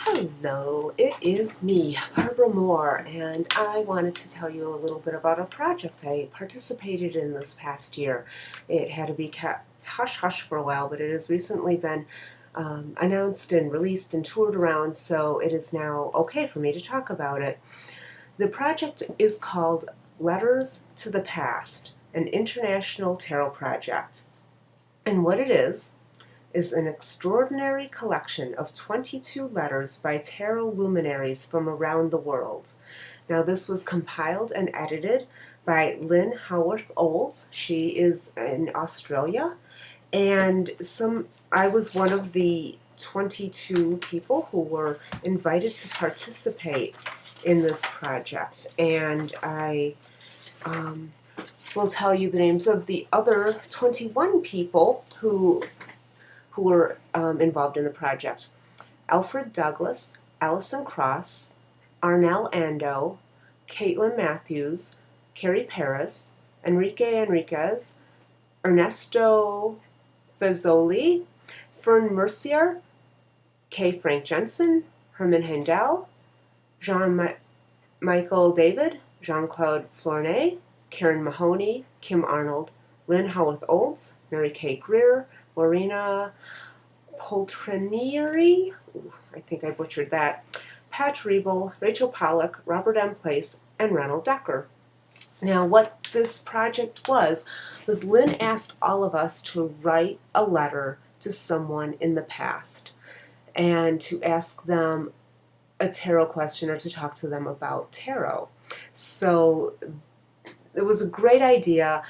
Hello, it is me, Barbara Moore, and I wanted to tell you a little bit about a project I participated in this past year. It had to be kept hush-hush for a while, but it has recently been announced and released and toured around, so it is now okay for me to talk about it. The project is called Letters to the Past, an international tarot project. And what it is an extraordinary collection of 22 letters by tarot luminaries from around the world. Now, this was compiled and edited by Lynn Howarth Olds. She is in Australia, and I was one of the 22 people who were invited to participate in this project, and I will tell you the names of the other 21 people who were involved in the project. Alfred Douglas, Alison Cross, Arnel Ando, Caitlin Matthews, Carrie Paris, Enrique Enriquez, Ernesto Fazzoli, Fern Mercier, K. Frank Jensen, Herman Handel, Michael David, Jean-Claude Flornay, Karen Mahoney, Kim Arnold, Lynn Howarth Olds, Mary Kay Greer, Lorena Poltronieri, I think I butchered that, Pat Riebel, Rachel Pollack, Robert M. Place, and Ronald Decker. Now, what this project was Lynn asked all of us to write a letter to someone in the past and to ask them a tarot question or to talk to them about tarot. So it was a great idea.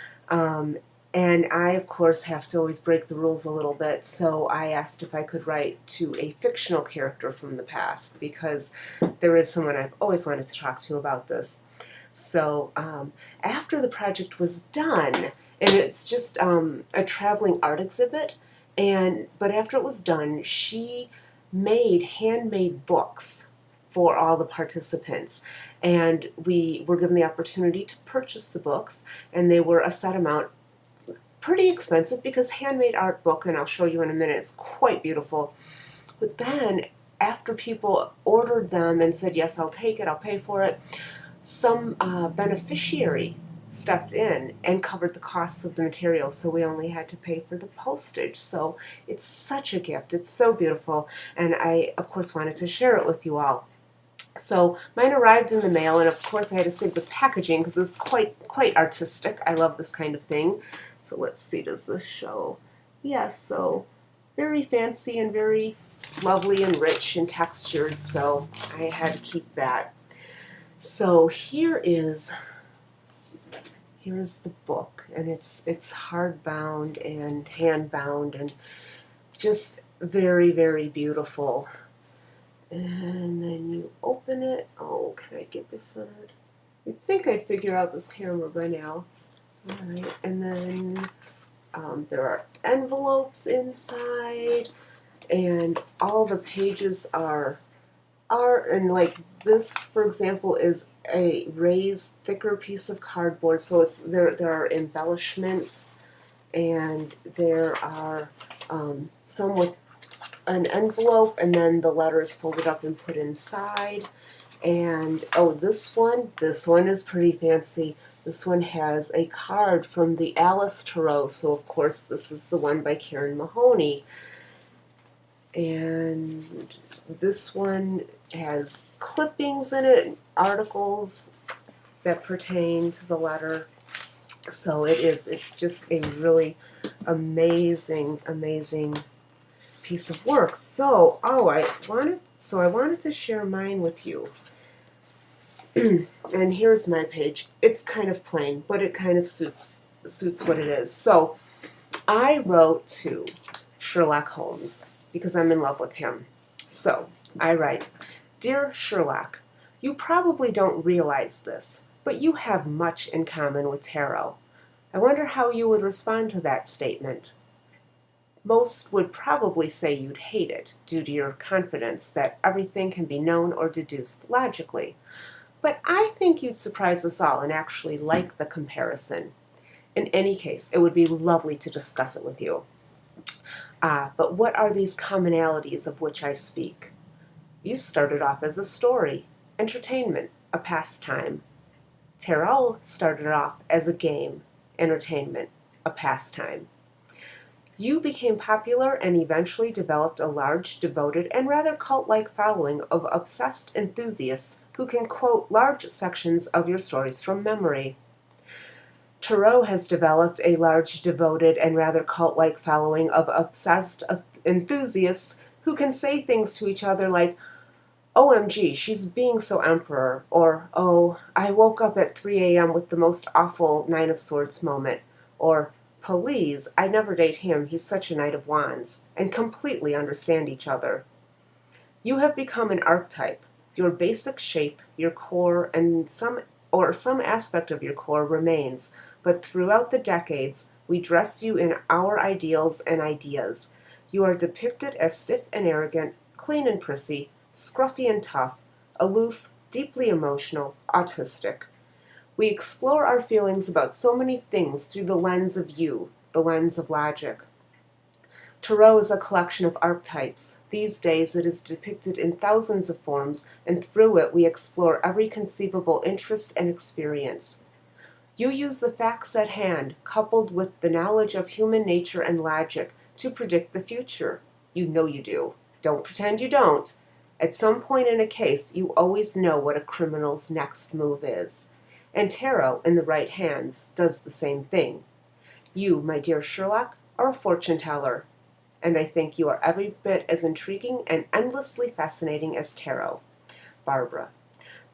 And I, of course, have to always break the rules a little bit, so I asked if I could write to a fictional character from the past, because there is someone I've always wanted to talk to about this. So after the project was done, and it's just a traveling art exhibit, but after it was done, she made handmade books for all the participants. And we were given the opportunity to purchase the books, and they were a set amount. Pretty expensive because handmade art book, and I'll show you in a minute, is quite beautiful. But then after people ordered them and said, yes, I'll take it, I'll pay for it, some beneficiary stepped in and covered the costs of the materials, so we only had to pay for the postage. So it's such a gift. It's so beautiful, and I, of course, wanted to share it with you all. So mine arrived in the mail, and of course I had to save the packaging because it's quite artistic. I love this kind of thing. So let's see, does this show? Yes, so very fancy and very lovely and rich and textured, so I had to keep that. So here's the book, and it's hardbound and handbound and just very, very beautiful. And then you open it. Oh, can I get this centered? You'd think I'd figure out this camera by now. Alright, and then there are envelopes inside, and all the pages are art, and like this, for example, is a raised, thicker piece of cardboard, so there are embellishments, and there are some with an envelope, and then the letters folded up and put inside. And oh, this one is pretty fancy. This one has a card from the Alice Tarot, so of course this is the one by Karen Mahoney. And this one has clippings in it, articles that pertain to the letter. So it's just a really amazing piece of work. So I wanted to share mine with you. And here's my page. It's kind of plain, but it kind of suits what it is. So I wrote to Sherlock Holmes because I'm in love with him. So I write, "Dear Sherlock, you probably don't realize this, but you have much in common with tarot. I wonder how you would respond to that statement. Most would probably say you'd hate it due to your confidence that everything can be known or deduced logically. But I think you'd surprise us all and actually like the comparison. In any case, it would be lovely to discuss it with you. But what are these commonalities of which I speak? You started off as a story, entertainment, a pastime. Tarot started off as a game, entertainment, a pastime. You became popular and eventually developed a large, devoted, and rather cult-like following of obsessed enthusiasts who can quote large sections of your stories from memory. Tarot has developed a large, devoted, and rather cult-like following of obsessed enthusiasts who can say things to each other like, OMG, she's being so emperor, or, oh, I woke up at 3 a.m. with the most awful Nine of Swords moment, or, please, I never date him, he's such a Knight of Wands, and completely understand each other. You have become an archetype. Your basic shape, your core, and some aspect of your core remains, but throughout the decades, we dress you in our ideals and ideas. You are depicted as stiff and arrogant, clean and prissy, scruffy and tough, aloof, deeply emotional, autistic. We explore our feelings about so many things through the lens of you, the lens of logic. Tarot is a collection of archetypes. These days it is depicted in thousands of forms, and through it we explore every conceivable interest and experience. You use the facts at hand, coupled with the knowledge of human nature and logic, to predict the future. You know you do. Don't pretend you don't. At some point in a case, you always know what a criminal's next move is. And tarot, in the right hands, does the same thing. You, my dear Sherlock, are a fortune teller, and I think you are every bit as intriguing and endlessly fascinating as tarot. Barbara.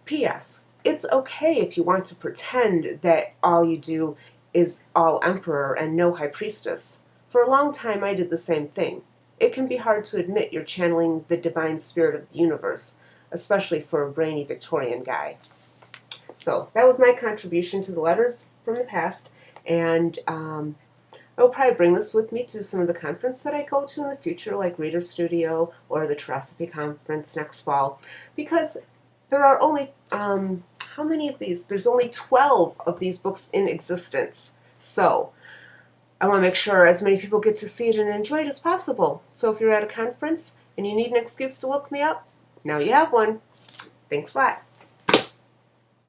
P.S. It's okay if you want to pretend that all you do is all emperor and no high priestess. For a long time I did the same thing. It can be hard to admit you're channeling the divine spirit of the universe, especially for a brainy Victorian guy. So that was my contribution to the letters from the past, and I'll probably bring this with me to some of the conferences that I go to in the future, like Reader Studio or the Terosophy Conference next fall, because there are only, how many of these? There's only 12 of these books in existence. So I want to make sure as many people get to see it and enjoy it as possible. So if you're at a conference and you need an excuse to look me up, now you have one. Thanks a lot.